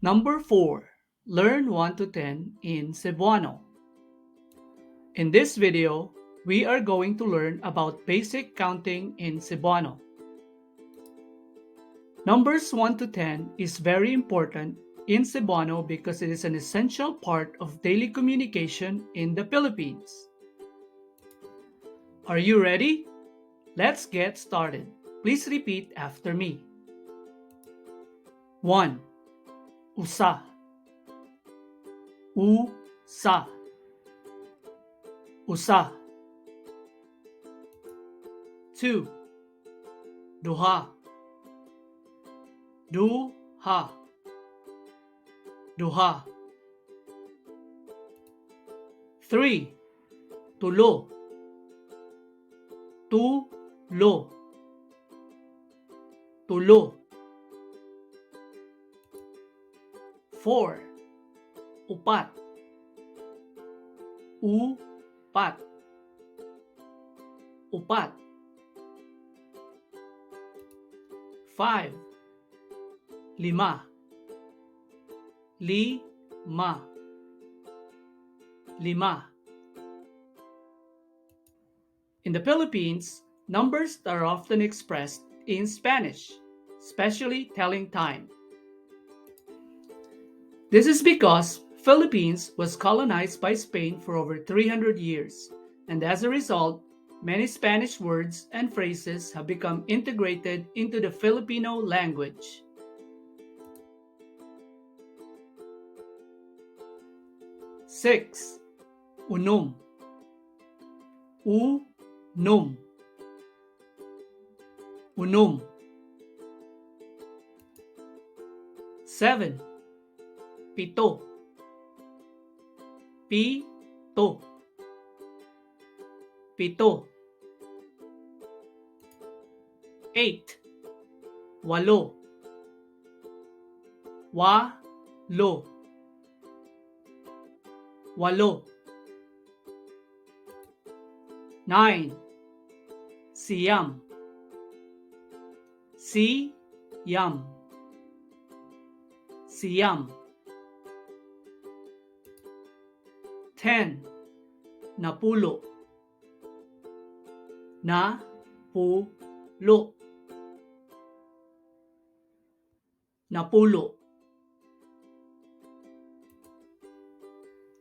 Number 4. Learn 1 to 10 in Cebuano. In this video, we are going to learn about basic counting in Cebuano. Numbers 1 to 10 is very important in Cebuano because it is an essential part of daily communication in the Philippines. Are you ready? Let's get started. Please repeat after me. 1. Usa. Usa. Usa. 2. Duha. Duha. Duha. 3. Tulo. Tulo. Tulo. 4. Upat. Upat. Upat. 5. Lima. Lima. Lima. In the Philippines, numbers are often expressed in Spanish, especially telling time. This is because Philippines was colonized by Spain for over 300 years, and as a result, many Spanish words and phrases have become integrated into the Filipino language. 6. Unom. Unom. Unom. 7. Pito. Pito. Pito. 8. Walo. Walo. Walo. 9. Siyam. Siyam. Siyam. 10. Napulo. Napulo. Napulo.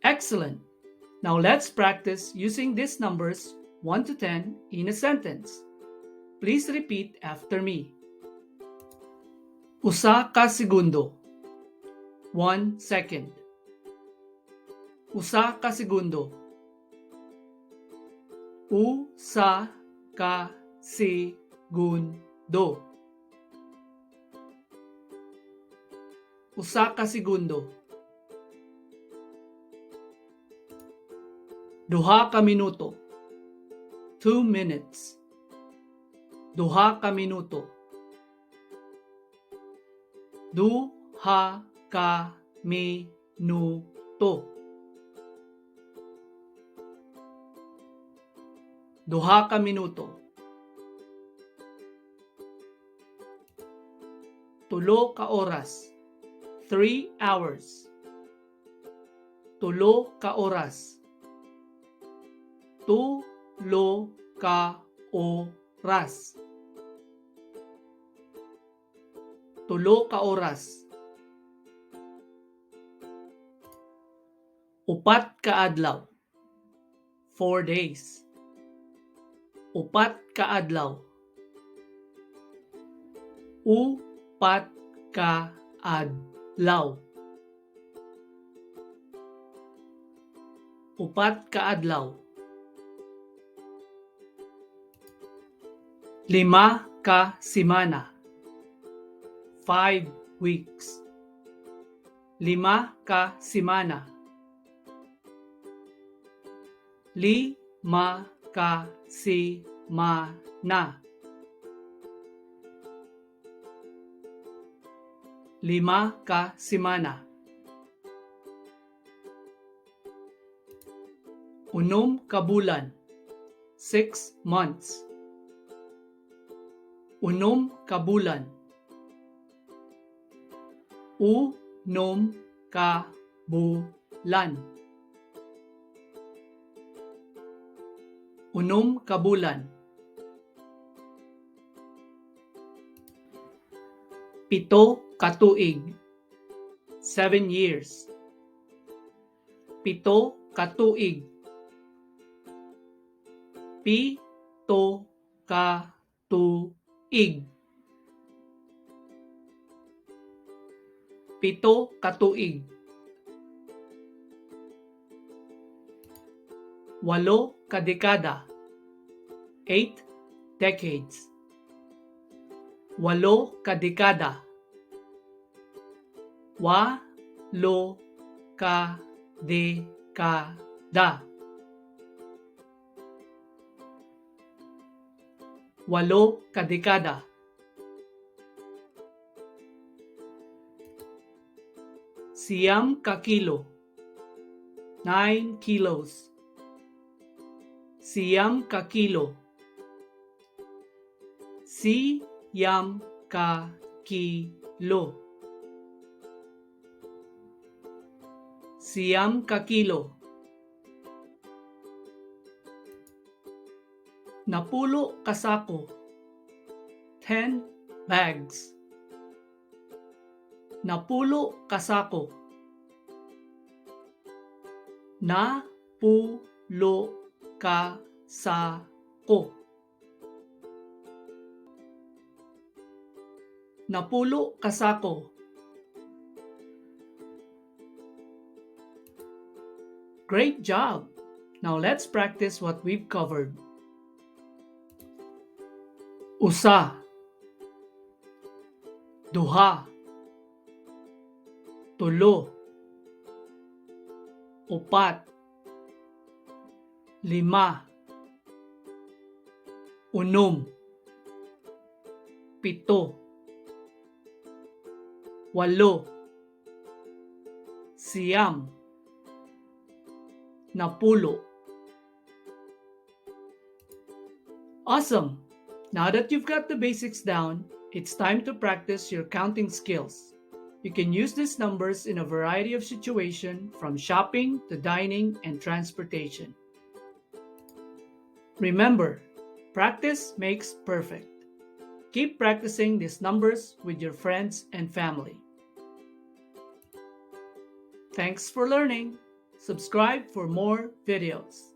Excellent! Now let's practice using these numbers 1 to 10 in a sentence. Please repeat after me. Usa ka segundo. 1 second. Usa ka segundo. Usa ka segundo. Usa ka segundo. Duha ka minuto. 2 minutes. Duha ka minuto. Duha ka minuto. Duha ka minuto. Tulo ka oras. 3 hours. Tulo ka oras. Tulo ka oras. Tulo ka oras. Upat ka adlaw. 4 days. Upat ka adlaw. Upat ka adlaw. Upat ka adlaw. 5 ka simana. 5 weeks. 5 ka simana. 5 ka simana. 5 ka simana. 6 ka bulan. 6 months. 6 ka bulan. nom ka bu lan. Unom ka bulan. Pito ka tuig. 7 years. Pito ka tuig. Pito ka tuig. Pito ka tuig. 8 ka dekada. 8 decades. 8 ka dekada. 8 ka dekada. 8 ka dekada. Siyam ka kilo. 9 kilos. Siyam ka kilo. Siyam ka kilo. Siyam ka kilo. Napulo ka sako. 10 bags. Napulo ka sako. Napulo ka sako. Napulo ka sako. Great job! Now let's practice what we've covered. Usa. Duha. Tulo. Upat. Lima. Unom. Pito. Walo. Siyam. Napulo. Awesome! Now that you've got the basics down, it's time to practice your counting skills. You can use these numbers in a variety of situations, from shopping to dining and transportation. Remember, practice makes perfect. Keep practicing these numbers with your friends and family. Thanks for learning. Subscribe for more videos.